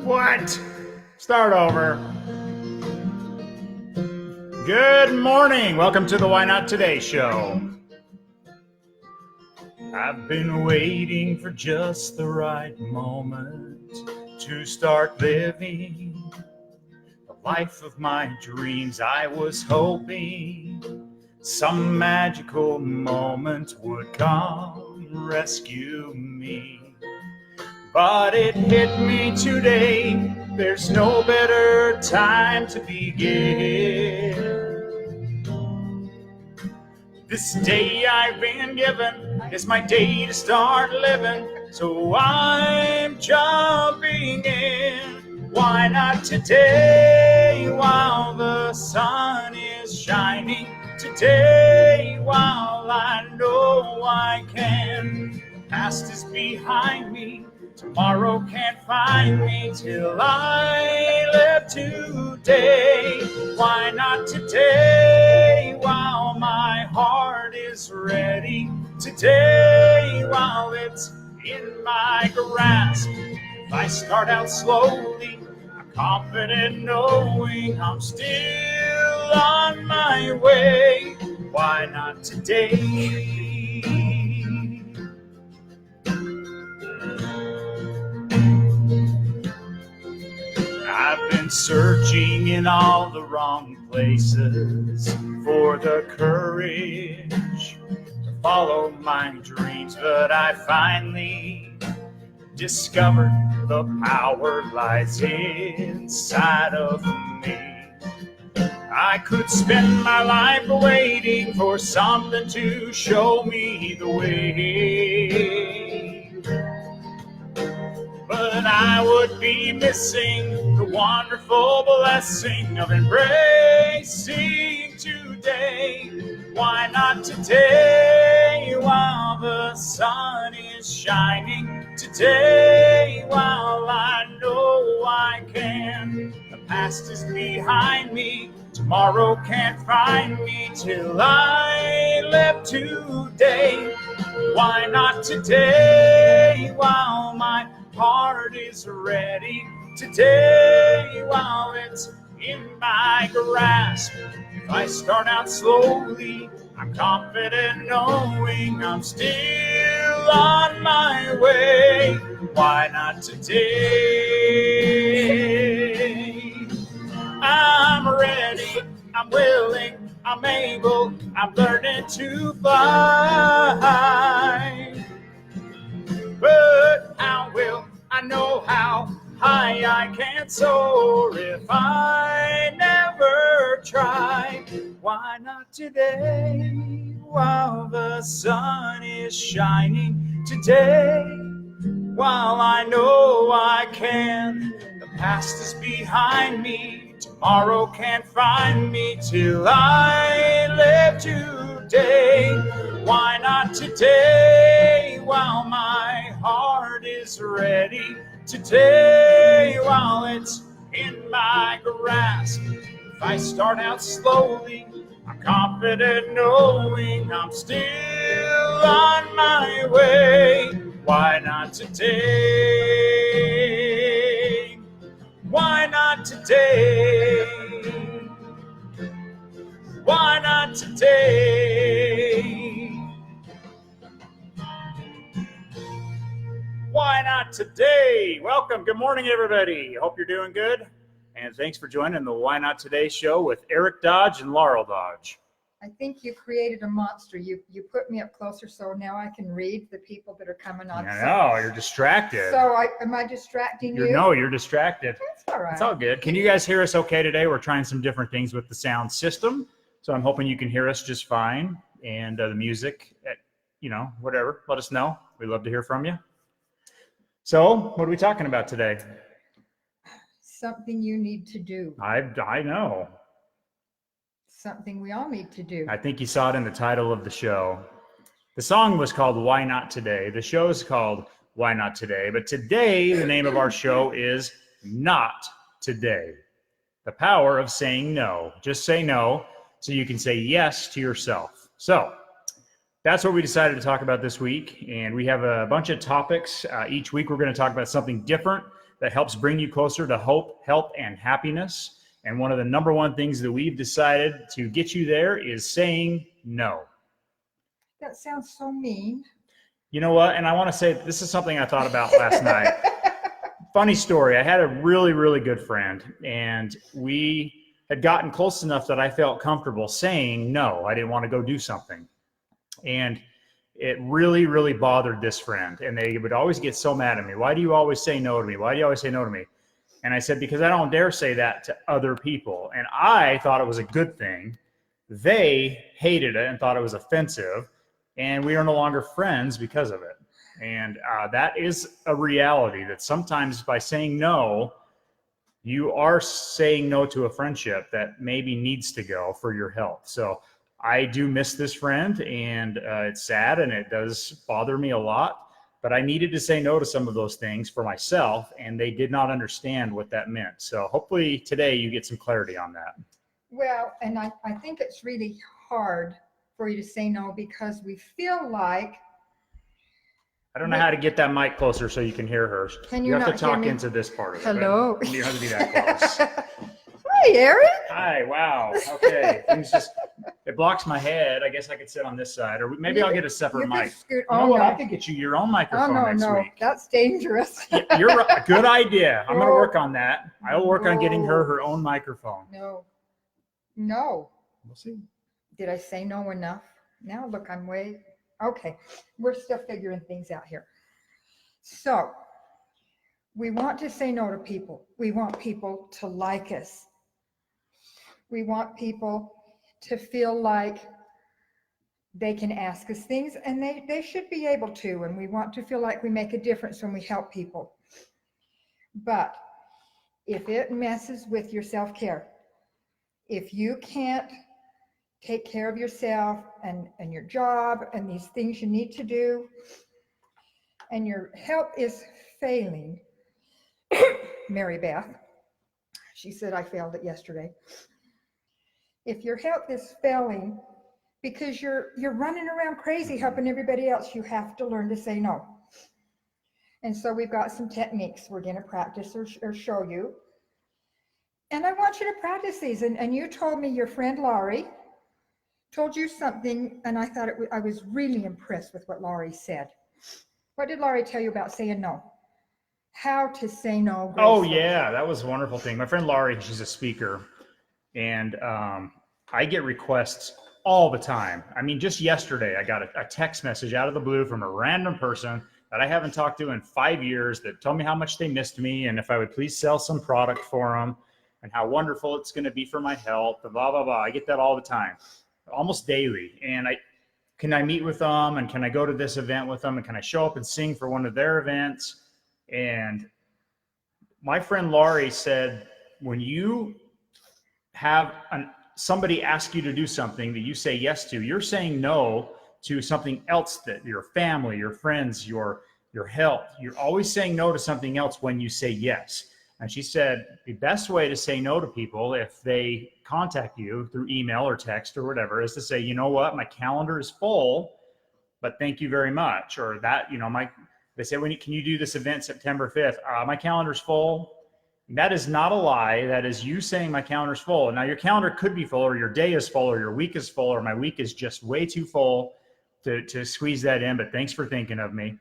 What? Start over. Good morning. Welcome to the Why Not Today show. I've been waiting for just the right moment to start living the life of my dreams. I was hoping some magical moment would come rescue me. But it hit me today, there's no better time to begin. This day I've been given is my day to start living, so I'm jumping in. Why not today while the sun is shining? Today while I know I can. The past is behind me. Tomorrow can't find me till I live today. Why not today while my heart is ready? Today while it's in my grasp. If I start out slowly, I'm confident knowing I'm still on my way. Why not today? I've been searching in all the wrong places for the courage to follow my dreams, but I finally discovered the power lies inside of me. I could spend my life waiting for something to show me the way, but I would be missing the wonderful blessing of embracing today. Why not today while the sun is shining? Today while I know I can. The past is behind me. Tomorrow can't find me till I live today. Why not today while my heart is ready? Today while it's in my grasp. If I start out slowly, I'm confident knowing I'm still on my way. Why not today? I'm ready, I'm willing, I'm able, I'm learning to fly. But how will I know how high I can soar if I never try? Why not today while the sun is shining? Today while I know I can. The past is behind me. Tomorrow can't find me till I live today. Why not today while my heart is ready? Today while it's in my grasp. If I start out slowly, I'm confident knowing I'm still on my way. Why not today? Why not today? Why not today? Why not today? Welcome. Good morning, everybody. Hope you're doing good. And thanks for joining the Why Not Today show with Eric Dodge and Laurel Dodge. I think you created a monster. You put me up closer so now I can read the people that are coming on. I know, you're distracted. So am I distracting you? No, you're distracted. That's all right. It's all good. Can you guys hear us okay today? We're trying some different things with the sound system. So I'm hoping you can hear us just fine. And the music, whatever, let us know. We'd love to hear from you. So what are we talking about today? Something you need to do. I know. Something we all need to do. I think you saw it in the title of the show. The song was called Why Not Today. The show is called Why Not Today. But today, the name of our show is Not Today. The power of saying no. Just say no so you can say yes to yourself. So that's what we decided to talk about this week. And we have a bunch of topics. Each week, we're going to talk about something different that helps bring you closer to hope, health, and happiness. And one of the number one things that we've decided to get you there is saying no. That sounds so mean. You know what? And I want to say this is something I thought about last night. Funny story. I had a really, really good friend, and we had gotten close enough that I felt comfortable saying no. I didn't want to go do something. And it really, really bothered this friend. And they would always get so mad at me. Why do you always say no to me? Why do you always say no to me? And I said, because I don't dare say that to other people. And I thought it was a good thing. They hated it and thought it was offensive. And we are no longer friends because of it. And that is a reality, that sometimes by saying no, you are saying no to a friendship that maybe needs to go for your health. So I do miss this friend, and it's sad and it does bother me a lot, but I needed to say no to some of those things for myself, and they did not understand what that meant. So hopefully today you get some clarity on that. Well, and I think it's really hard for you to say no because we feel like. I don't know how to get that mic closer so you can hear her. Can you you have not to talk hear me? into this part of it. Hello. You don't have to be that close. Hi, Eric. Hi, wow. Okay. Things just, it blocks my head. I guess I could sit on this side, or maybe I'll get a separate mic. You know what? no. I could get you your own microphone next week. That's dangerous. Yeah, you're right. Good idea. I'm going to work on that. I'll work on getting her own microphone. No. We'll see. Did I say no enough? Now look, I'm way. Okay. We're still figuring things out here. So we want to say no to people. We want people to like us. We want people to feel like they can ask us things, and they should be able to. And we want to feel like we make a difference when we help people. But if it messes with your self-care, if you can't take care of yourself and your job and these things you need to do, and your health is failing, Mary Beth, she said I failed it yesterday. If your health is failing because you're running around crazy helping everybody else, you have to learn to say no. And so we've got some techniques we're going to practice or show you. And I want you to practice these. And you told me your friend Laurie told you something, and I thought I was really impressed with what Laurie said. What did Laurie tell you about saying no? How to say no gracefully. Oh, yeah, that was a wonderful thing. My friend Laurie, she's a speaker, and I get requests all the time. I mean, just yesterday, I got a text message out of the blue from a random person that I haven't talked to in 5 years that told me how much they missed me and if I would please sell some product for them and how wonderful it's going to be for my health, and blah, blah, blah. I get that all the time, almost daily. And can I meet with them, and can I go to this event with them, and can I show up and sing for one of their events? And my friend Laurie said, when you have somebody ask you to do something that you say yes to, you're saying no to something else, that your family, your friends, your health. You're always saying no to something else when you say yes. And she said the best way to say no to people if they contact you through email or text or whatever is to say, you know what, my calendar is full, but thank you very much. Or that, they say, can you do this event September 5th? My calendar's full. That is not a lie. That is you saying my calendar's full. Now your calendar could be full, or your day is full, or your week is full, or my week is just way too full to squeeze that in, but thanks for thinking of me.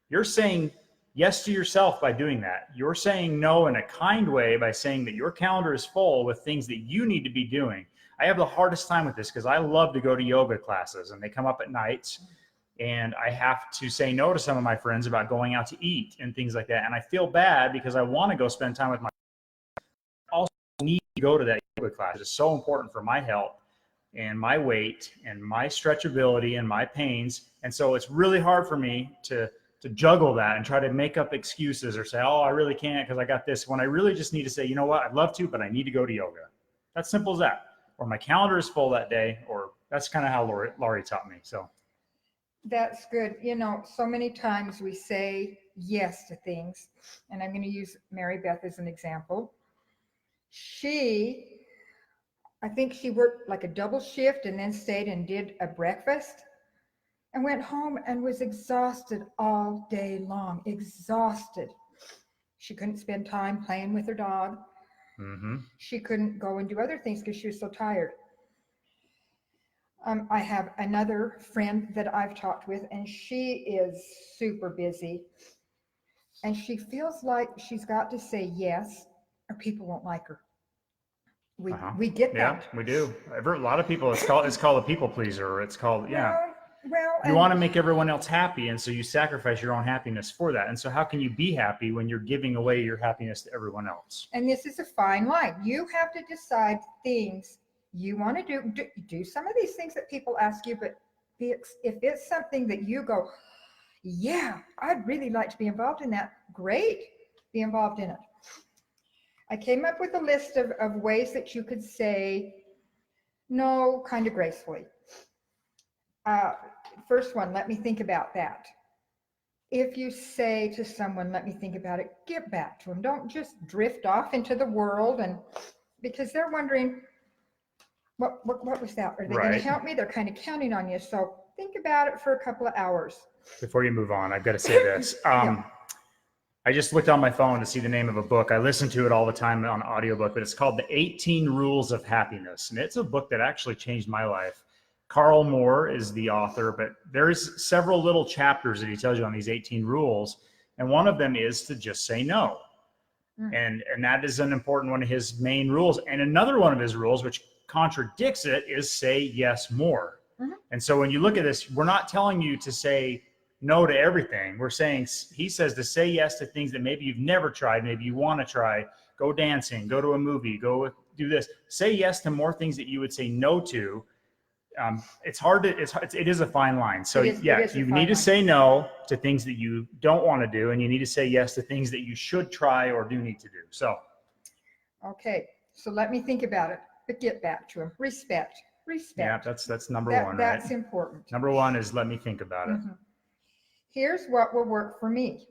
You're saying yes to yourself by doing that. You're saying no in a kind way by saying that your calendar is full with things that you need to be doing. I have the hardest time with this because I love to go to yoga classes, and they come up at nights, and I have to say no to some of my friends about going out to eat and things like that. And I feel bad because I want to go spend time with my also need to go to that yoga class. It's so important for my health and my weight and my stretchability and my pains. And so it's really hard for me to juggle that and try to make up excuses or say, oh, I really can't because I got this, when I really just need to say, you know what, I'd love to, but I need to go to yoga. That's simple as that. Or my calendar is full that day, or that's kind of how Laurie taught me. So that's good. So many times we say yes to things, and I'm going to use Mary Beth as an example. I think she worked like a double shift and then stayed and did a breakfast. and went home and was exhausted all day long, exhausted. She couldn't spend time playing with her dog. Mm-hmm. She couldn't go and do other things because she was so tired. I have another friend that I've talked with, and she is super busy. And she feels like she's got to say yes, or people won't like her. We get Yeah, that. we do. A lot of people, it's called a people pleaser. It's called, yeah. Well, You want to make everyone else happy, and so you sacrifice your own happiness for that. And so how can you be happy when you're giving away your happiness to everyone else? and this is a fine line. You have to decide things you want to do some of these things that people ask you, but if it's something that you go, yeah, I'd really like to be involved in that, great, be involved in it. I came up with a list of ways that you could say no kind of gracefully. First one, let me think about that. If you say to someone, let me think about it, get back to them. Don't just drift off into the world, and because they're wondering, what was that? Are they going to help me? They're kind of counting on you. So think about it for a couple of hours. Before you move on, I've got to say this. I just looked on my phone to see the name of a book. I listen to it all the time on audiobook, but it's called The 18 Rules of Happiness. And it's a book that actually changed my life. Carl Moore is the author, but there's several little chapters that he tells you on these 18 rules. And one of them is to just say no. And that is an important one of his main rules. And another one of his rules, which contradicts it, is say yes more. And so when you look at this, we're not telling you to say no to everything. We're saying, he says to say yes to things that maybe you've never tried, maybe you want to try. Go dancing, go to a movie, go do this. Say yes to more things that you would say no to. It's hard to, it is a fine line. So you need to say no to things that you don't want to do, and you need to say yes to things that you should try or do need to do. So. Okay. So let me think about it, but get back to him. Respect. Yeah, that's number one, right? That's important. Number one is let me think about it. Here's what will work for me.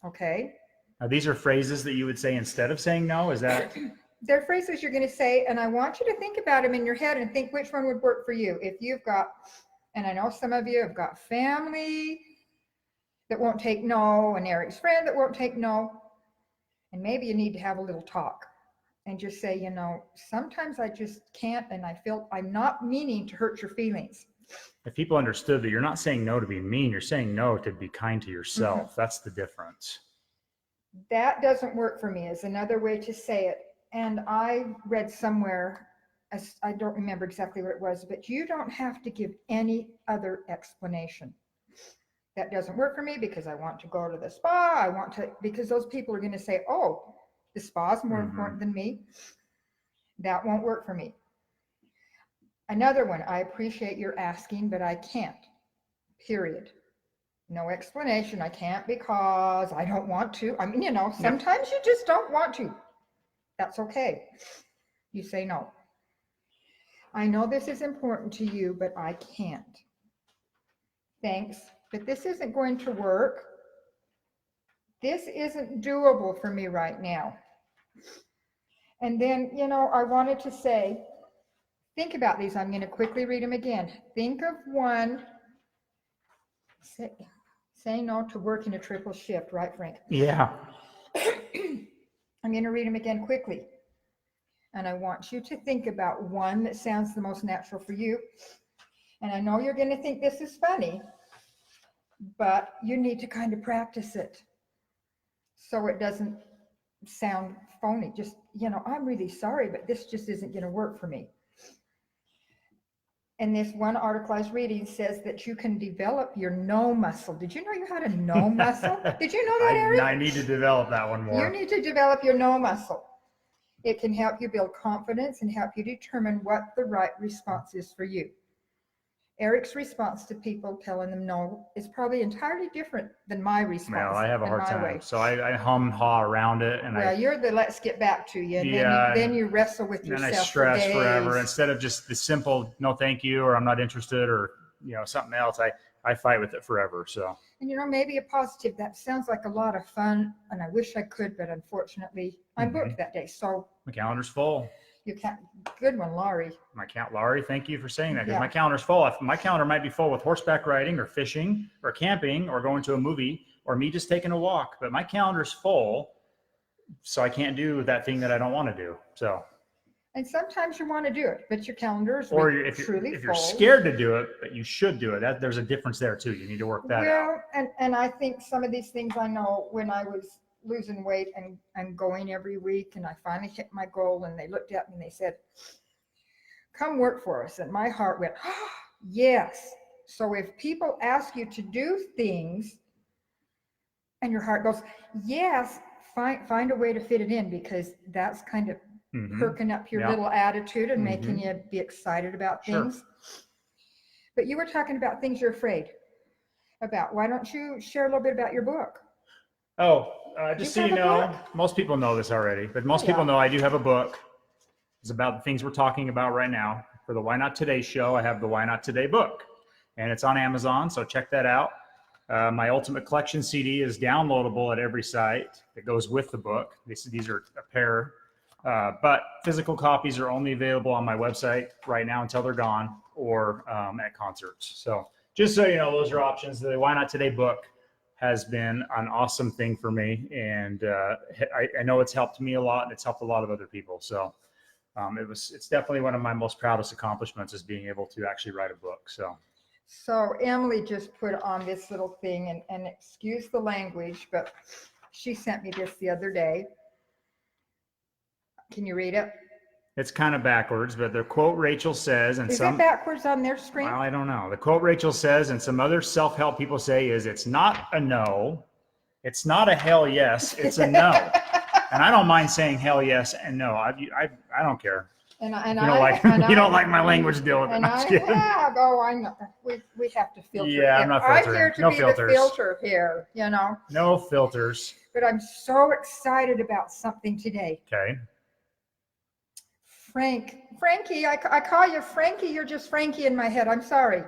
Okay. Now, these are phrases that you would say instead of saying no. Is that? They're phrases you're going to say, and I want you to think about them in your head and think which one would work for you. If you've got, and I know some of you have got family that won't take no, and Eric's friend that won't take no, and maybe you need to have a little talk and just say, you know, sometimes I just can't, and I feel I'm not meaning to hurt your feelings. If people understood that you're not saying no to be mean, you're saying no to be kind to yourself. That's the difference. That doesn't work for me is another way to say it. And I read somewhere, I don't remember exactly what it was, but you don't have to give any other explanation. That doesn't work for me because I want to go to the spa. Because those people are going to say, oh, the spa is more important than me. That won't work for me. Another one, I appreciate your asking, but I can't, period. No explanation. I can't because I don't want to. I mean, you know, sometimes you just don't want to. That's okay. You say no. I know this is important to you, but I can't. Thanks, but this isn't going to work. This isn't doable for me right now. And then, you know, I wanted to say, think about these. I'm going to quickly read them again. Think of one. Say no to working a triple shift, right, Frank? Yeah. I'm going to read them again quickly. And I want you to think about one that sounds the most natural for you. And I know you're going to think this is funny, but you need to kind of practice it so it doesn't sound phony. Just, you know, I'm really sorry, but this just isn't going to work for me. And this one article I was reading says that you can develop your no muscle. Did you know you had a no muscle? Did you know that, Eric? I need to develop that one more. You need to develop your no muscle. It can help you build confidence and help you determine what the right response is for you. Eric's response to people telling them no is probably entirely different than my response. Well, I have a hard time. So I hum-haw around it. And you're the let's get back to you. And then you wrestle with yourself. And I stress forever. Instead of just the simple no thank you or I'm not interested or, you know, something else, I fight with it forever. So. And, you know, maybe a positive. That sounds like a lot of fun. And I wish I could, but unfortunately I'm booked that day. So. The calendar's full. You can't. Good one, Laurie. Laurie, thank you for saying that, because Yeah. my calendar's full. My calendar might be full with horseback riding or fishing or camping or going to a movie or me just taking a walk, but my calendar's full, so I can't do that thing that I don't want to do. So. And sometimes you want to do it, but your calendar is Or truly if you're full. scared to do it, but you should do it. There's a difference there too. You need to work that out. Well, and I think some of these things I know when I was losing weight and going every week, and I finally hit my goal, and they looked at me and they said, come work for us. And my heart went, oh, yes. So if people ask you to do things and your heart goes, yes, find a way to fit it in, because that's kind of perking up your little attitude and making you be excited about things. Sure. But you were talking about things you're afraid about. Why don't you share a little bit about your book? Oh, just so you know, most people know this already, but most people know I do have a book. It's about the things we're talking about right now. For the Why Not Today show, I have the Why Not Today book, and it's on Amazon, so check that out. My Ultimate Collection CD is downloadable at every site that goes with the book. These are a pair. But physical copies are only available on my website right now until they're gone, or at concerts. So just so you know, those are options. The Why Not Today book has been an awesome thing for me. And I know it's helped me a lot, and it's helped a lot of other people. So it's definitely one of my most proudest accomplishments, is being able to actually write a book. So Emily just put on this little thing, and excuse the language, but she sent me this the other day. Can you read it? It's kind of backwards, but the quote Rachel says, and is it backwards on their screen? Well, I don't know. The quote Rachel says, and some other self-help people say, is, it's not a no, it's not a hell yes, it's a no. And I don't mind saying hell yes and no. I don't care. You don't like my language, deal with it. And I have. Oh, I know. We have to filter. Yeah, I'm not filtering. I'm here to be filters. The filter here. No filters. But I'm so excited about something today. Okay. Frankie, I call you Frankie. You're just Frankie in my head. I'm sorry.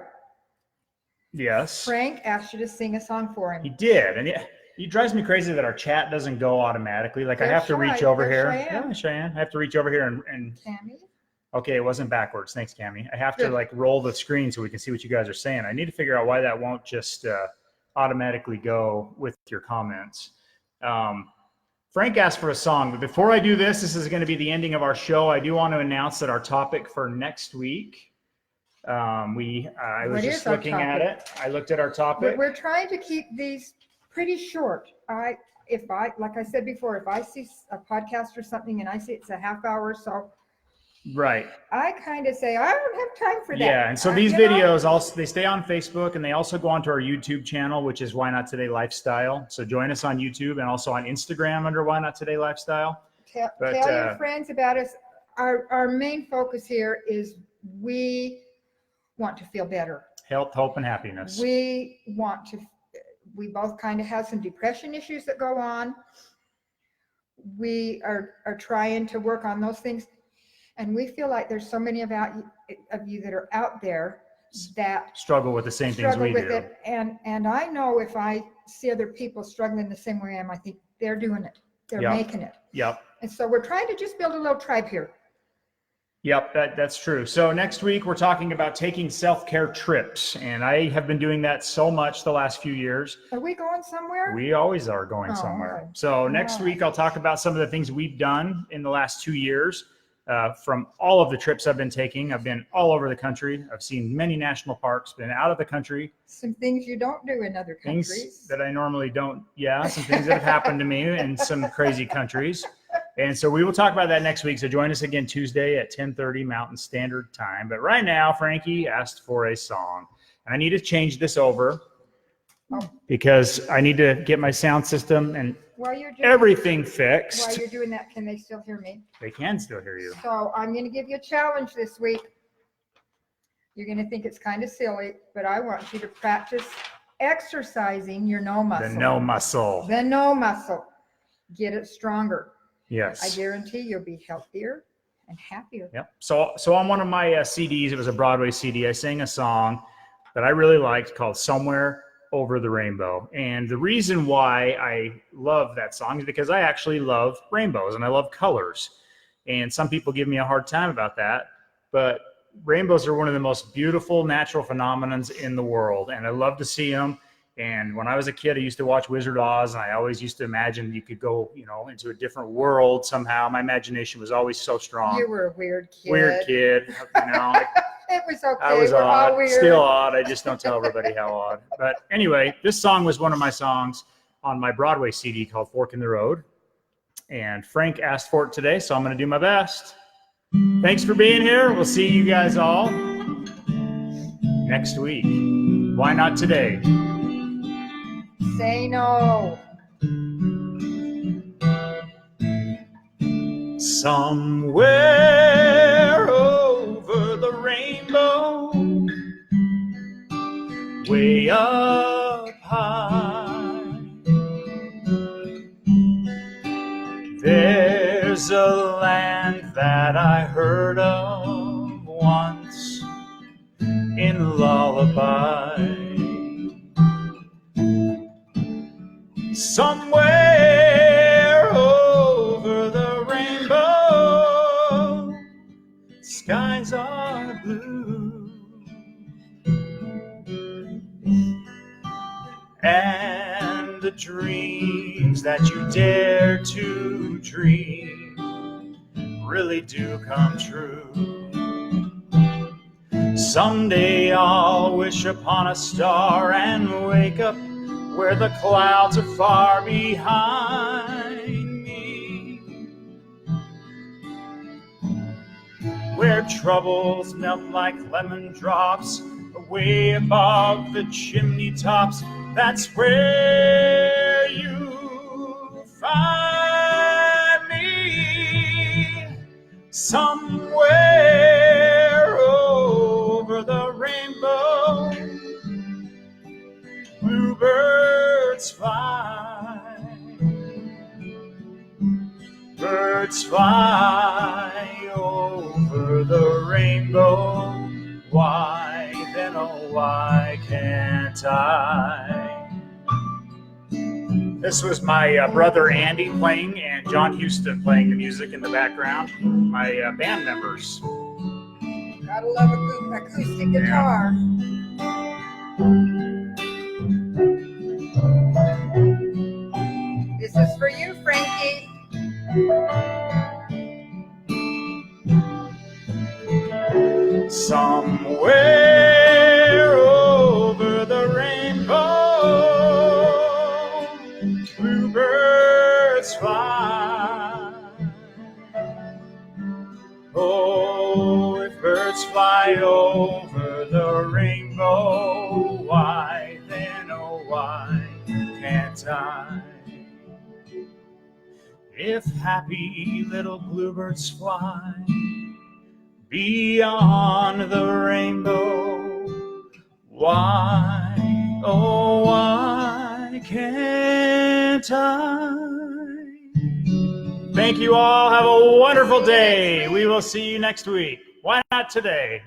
Yes. Frank asked you to sing a song for him. He did, and it drives me crazy that our chat doesn't go automatically. Like, I have to reach over here. Yeah, Cheyenne. I have to reach over here and. Tammy. Okay, it wasn't backwards. Thanks, Cammie. I have to roll the screen so we can see what you guys are saying. I need to figure out why that won't just automatically go with your comments. Frank asked for a song, but before I do this is going to be the ending of our show. I do want to announce that our topic for next week, I was just looking at it. I looked at our topic. We're trying to keep these pretty short. Like I said before, if I see a podcast or something and I see it's a half hour or so, right, I kind of say, I don't have time for that. Yeah, and so these videos also, they stay on Facebook, and they also go onto our YouTube channel, which is Why Not Today Lifestyle. So join us on YouTube and also on Instagram under Why Not Today Lifestyle. Tell your friends about us. Our main focus here is we want to feel better. Health, hope, and happiness. We both kind of have some depression issues that go on. We are trying to work on those things. And we feel like there's so many of you that are out there that struggle with the same things we do. And I know if I see other people struggling the same way I am, I think they're doing it. They're making it. Yep. And so we're trying to just build a little tribe here. Yep, that's true. So next week we're talking about taking self-care trips, and I have been doing that so much the last few years. Are we going somewhere? We always are going somewhere. Okay. So next week I'll talk about some of the things we've done in the last 2 years. From all of the trips I've been taking. I've been all over the country. I've seen many national parks, been out of the country. Some things you don't do in other countries. Things that I normally don't. Yeah, some things that have happened to me in some crazy countries. And so we will talk about that next week. So join us again Tuesday at 10:30 Mountain Standard Time. But right now, Frankie asked for a song. And I need to change this over because I need to get my sound system and everything fixed. While you're doing that, can they still hear me? They can still hear you. So I'm going to give you a challenge this week. You're going to think it's kind of silly, but I want you to practice exercising your no muscle. The no muscle. The no muscle. Get it stronger. Yes. I guarantee you'll be healthier and happier. Yep. So on one of my CDs, it was a Broadway CD, I sang a song that I really liked called Somewhere Over the Rainbow. And the reason why I love that song is because I actually love rainbows and I love colors. And some people give me a hard time about that, but rainbows are one of the most beautiful natural phenomenons in the world, and I love to see them. And when I was a kid, I used to watch Wizard of Oz, and I always used to imagine you could go, you know, into a different world somehow. My imagination was always so strong. You were a weird kid. Weird kid, you know. It was okay. I was We're all odd, weird. still odd. I just don't tell everybody how odd. But anyway, this song was one of my songs on my Broadway CD called Fork in the Road. And Frank asked for it today, so I'm going to do my best. Thanks for being here. We'll see you guys all next week. Why not today? Say no. Somewhere over the rainbow, way up high, there's a land that I heard of once in lullaby. Somewhere over the rainbow, skies are blue, and the dreams that you dare to dream really do come true. Someday I'll wish upon a star and wake up where the clouds are far behind me, where troubles melt like lemon drops away above the chimney tops. That's where you find me, somewhere over the rainbow. Bluebirds fly, birds fly over the rainbow. Why then, oh why can't I? This was my brother Andy playing and John Houston playing the music in the background, my band members. Gotta love a acoustic guitar. This is for you, Frankie. Somewhere over the rainbow, bluebirds fly. Oh, if birds fly over the rainbow, why then, oh why can't I? If happy little bluebirds fly beyond the rainbow, why, oh why can't I? Thank you all. Have a wonderful day. We will see you next week. Why not today?